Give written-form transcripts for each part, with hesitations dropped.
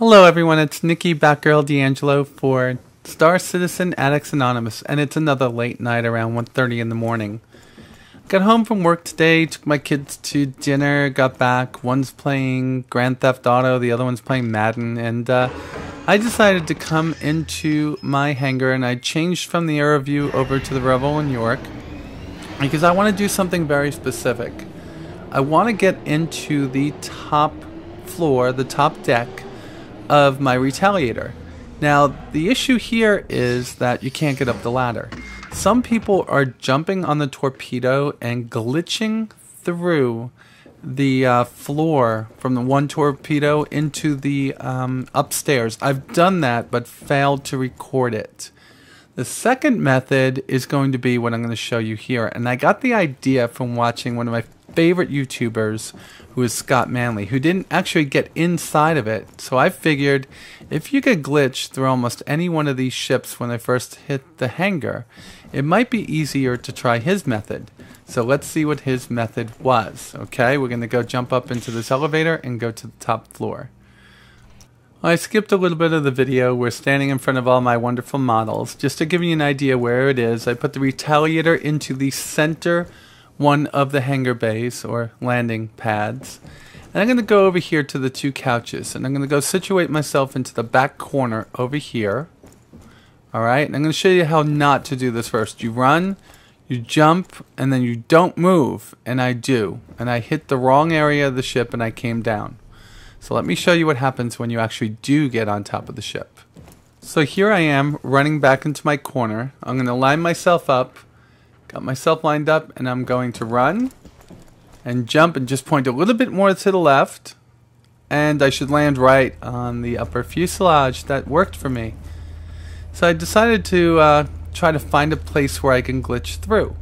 Hello everyone, it's Nikki Batgirl D'Angelo for Star Citizen Addicts Anonymous, and it's another late night around 1:30 in the morning. Got home from work today, took my kids to dinner, got back. One's playing Grand Theft Auto, the other one's playing Madden, and I decided to come into my hangar, and I changed from the air view over to the Revel in York because I want to do something very specific. I want to get into the top floor, the top deck of my Retaliator. Now, the issue here is that you can't get up the ladder. Some people are jumping on the torpedo and glitching through the floor from the one torpedo into the upstairs. I've done that, but failed to record it. The second method is going to be what I'm going to show you here, and I got the idea from watching one of my favorite YouTubers, who is Scott Manley, who didn't actually get inside of it. So I figured if you could glitch through almost any one of these ships when they first hit the hangar, it might be easier to try his method. So let's see what his method was. Okay, we're going to go jump up into this elevator and go to the top floor. I skipped a little bit of the video. We're standing in front of all my wonderful models. Just to give you an idea where it is, I put the Retaliator into the center one of the hangar bays or landing pads, and I'm going to go over here to the two couches, and I'm going to go situate myself into the back corner over here. Alright, and I'm going to show you how not to do this first. You run, you jump, and then you don't move, and I do, and I hit the wrong area of the ship and I came down. So let me show you what happens when you actually do get on top of the ship. So here I am running back into my corner. I'm going to line myself up. Got myself lined up, and I'm going to run and jump and just point a little bit more to the left, and I should land right on the upper fuselage. That worked for me. So I decided to try to find a place where I can glitch through.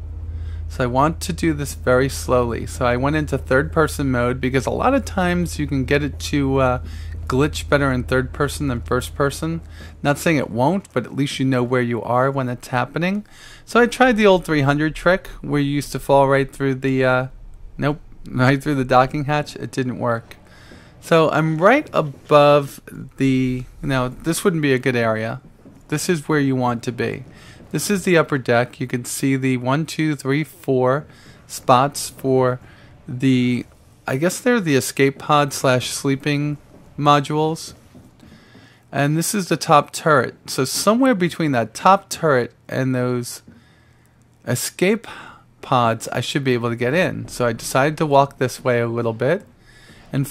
So I want to do this very slowly. So I went into third person mode because a lot of times you can get it to glitch better in third person than first person. Not saying it won't, but at least you know where you are when it's happening. So I tried the old 300 trick where you used to fall right through the right through the docking hatch. It didn't work. So I'm right above the, this wouldn't be a good area. This is where you want to be. This is the upper deck. You can see the 1, 2, 3, 4 spots for the, I guess they're the escape pod / sleeping modules, and this is the top turret. So somewhere between that top turret and those escape pods I should be able to get in. So I decided to walk this way a little bit and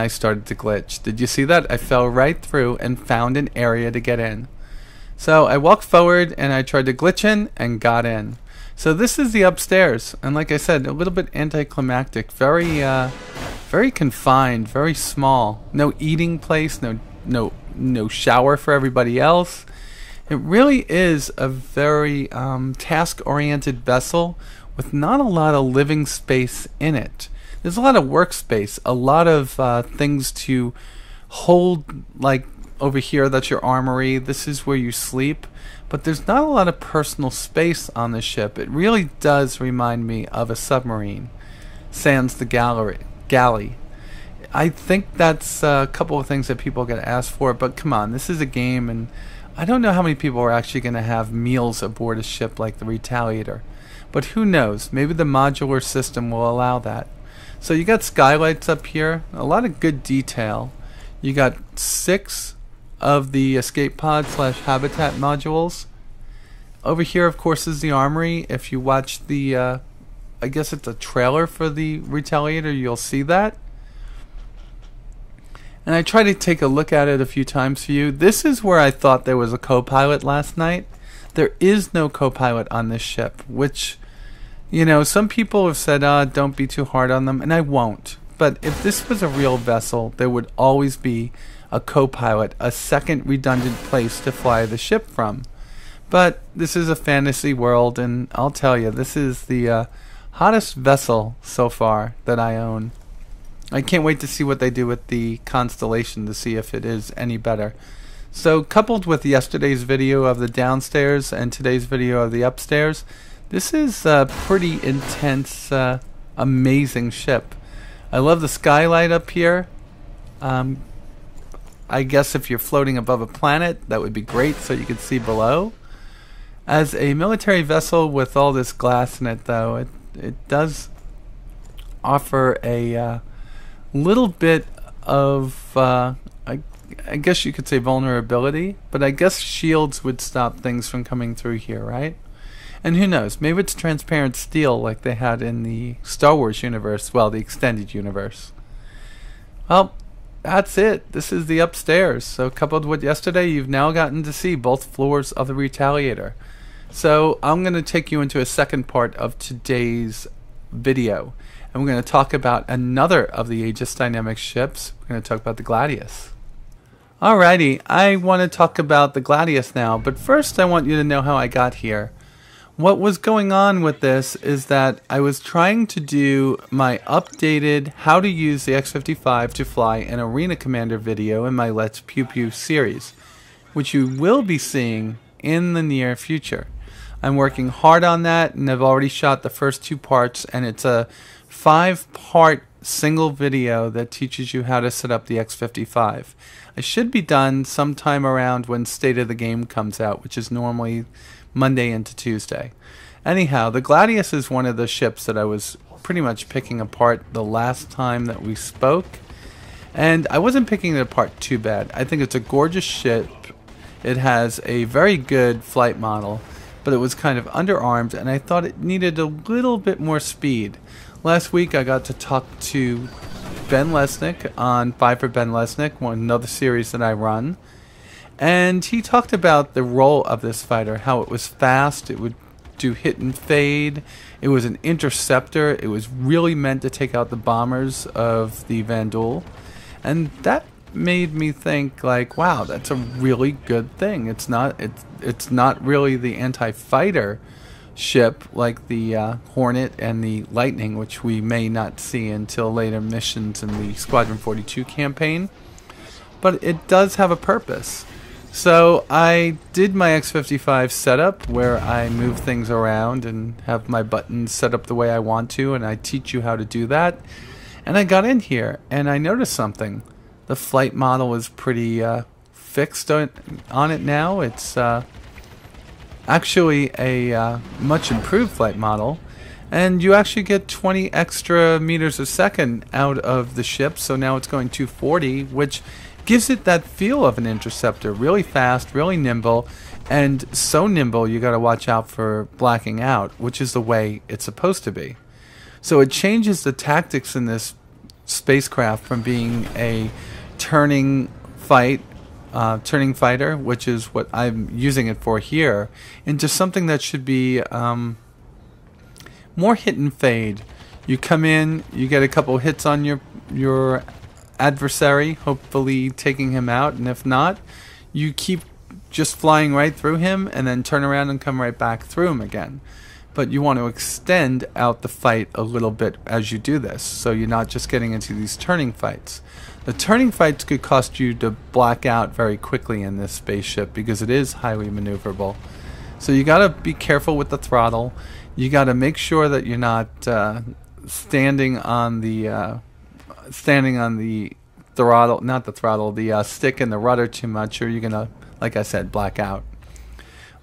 I started to glitch. Did you see that? I fell right through and found an area to get in. So I walked forward and I tried to glitch in and got in. So this is the upstairs, and like I said, a little bit anticlimactic, very confined, very small. No eating place, no shower for everybody else. It really is a very task-oriented vessel with not a lot of living space in it. There's a lot of workspace, a lot of things to hold, like over here, that's your armory. This is where you sleep. But there's not a lot of personal space on the ship. It really does remind me of a submarine, sans the galley. I think that's a couple of things that people get asked for, but come on, this is a game, and I don't know how many people are actually going to have meals aboard a ship like the Retaliator. But who knows? Maybe the modular system will allow that. So you got skylights up here, a lot of good detail. You got 6 of the escape pod / habitat modules. Over here, of course, is the armory. If you watch the, I guess it's a trailer for the Retaliator, you'll see that. And I tried to take a look at it a few times for you. This is where I thought there was a co-pilot last night. There is no co-pilot on this ship, which, some people have said, don't be too hard on them, and I won't. But if this was a real vessel, there would always be a co-pilot, a second redundant place to fly the ship from. But this is a fantasy world, and I'll tell you, this is the hottest vessel so far that I own. I can't wait to see what they do with the Constellation to see if it is any better. So coupled with yesterday's video of the downstairs and today's video of the upstairs, this is a pretty intense, amazing ship. I love the skylight up here. I guess if you're floating above a planet, that would be great so you could see below. As a military vessel with all this glass in it, though, it does offer a little bit of, I guess you could say vulnerability, but I guess shields would stop things from coming through here, right? And who knows, maybe it's transparent steel like they had in the Star Wars universe, well, the extended universe. Well, that's it. This is the upstairs. So coupled with yesterday, you've now gotten to see both floors of the Retaliator. So I'm going to take you into a second part of today's video. And we're going to talk about another of the Aegis Dynamics ships. We're going to talk about the Gladius. Alrighty, I want to talk about the Gladius now, but first I want you to know how I got here. What was going on with this is that I was trying to do my updated how to use the X-55 to fly an Arena Commander video in my Let's Pew Pew series, which you will be seeing in the near future. I'm working hard on that, and I've already shot the first 2 parts, and it's a 5-part single video that teaches you how to set up the X-55. I should be done sometime around when State of the Game comes out, which is normally Monday into Tuesday. Anyhow, the Gladius is one of the ships that I was pretty much picking apart the last time that we spoke. And I wasn't picking it apart too bad. I think it's a gorgeous ship. It has a very good flight model, but it was kind of underarmed, and I thought it needed a little bit more speed. Last week I got to talk to Ben Lesnick on 5 for Ben Lesnick, another series that I run. And he talked about the role of this fighter, how it was fast, it would do hit and fade, it was an interceptor, it was really meant to take out the bombers of the Vandal. And that made me think, like, wow, that's a really good thing. It's not really the anti-fighter ship like the Hornet and the Lightning, which we may not see until later missions in the Squadron 42 campaign. But it does have a purpose. So I did my X-55 setup where I move things around and have my buttons set up the way I want to, and I teach you how to do that. And I got in here and I noticed something. The flight model is pretty fixed on it now. It's actually a much improved flight model, and you actually get 20 extra meters a second out of the ship, so now it's going 240, which gives it that feel of an interceptor. Really fast, really nimble, and so nimble you got to watch out for blacking out, which is the way it's supposed to be. So it changes the tactics in this spacecraft from being a turning fighter, which is what I'm using it for here, into something that should be more hit and fade. You come in, you get a couple hits on your adversary, hopefully taking him out, and if not, you keep just flying right through him and then turn around and come right back through him again. But you want to extend out the fight a little bit as you do this, so you're not just getting into these turning fights. The turning fights could cost you to black out very quickly in this spaceship because it is highly maneuverable. So you got to be careful with the throttle. You got to make sure that you're not standing on the throttle, not the throttle, the stick and the rudder too much, or you're gonna, like I said, black out.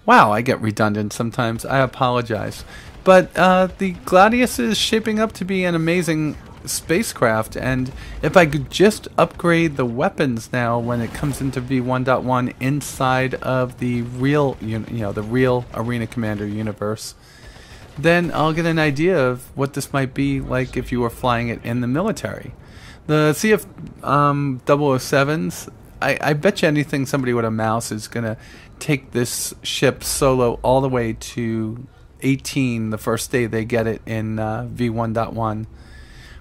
Wow, I get redundant sometimes. I apologize. But the Gladius is shaping up to be an amazing spacecraft, and if I could just upgrade the weapons now when it comes into V1.1 inside of the real, the real Arena Commander universe, then I'll get an idea of what this might be like if you were flying it in the military. The CF 007s, I bet you anything somebody with a mouse is going to take this ship solo all the way to 18 the first day they get it in V1.1.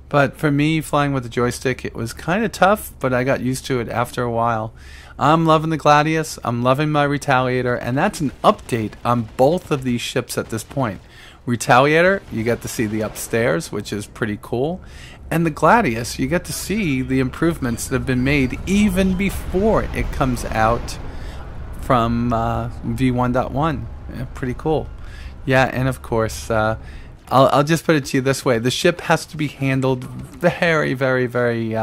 But for me, flying with the joystick, it was kind of tough, but I got used to it after a while. I'm loving the Gladius, I'm loving my Retaliator, and that's an update on both of these ships at this point. Retaliator, you get to see the upstairs, which is pretty cool. And the Gladius, you get to see the improvements that have been made even before it comes out from V1.1. Yeah, pretty cool. Yeah, and of course, I'll just put it to you this way. The ship has to be handled very, very, very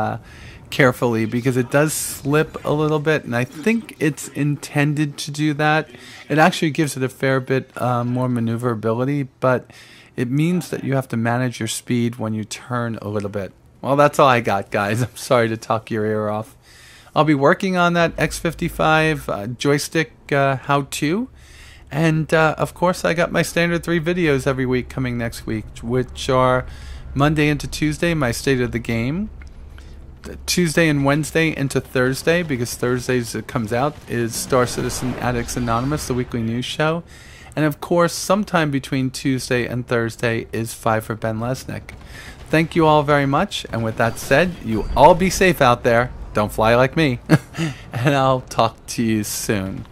carefully because it does slip a little bit, and I think it's intended to do that. It actually gives it a fair bit more maneuverability, but it means that you have to manage your speed when you turn a little bit. Well, that's all I got, guys. I'm sorry to talk your ear off. I'll be working on that X55 joystick how-to. And, of course, I got my standard 3 videos every week coming next week, which are Monday into Tuesday, my State of the Game. Tuesday and Wednesday into Thursday, because Thursdays it comes out, is Star Citizen Addicts Anonymous, the weekly news show. And, of course, sometime between Tuesday and Thursday is 5 for Ben Lesnick. Thank you all very much. And with that said, you all be safe out there. Don't fly like me. And I'll talk to you soon.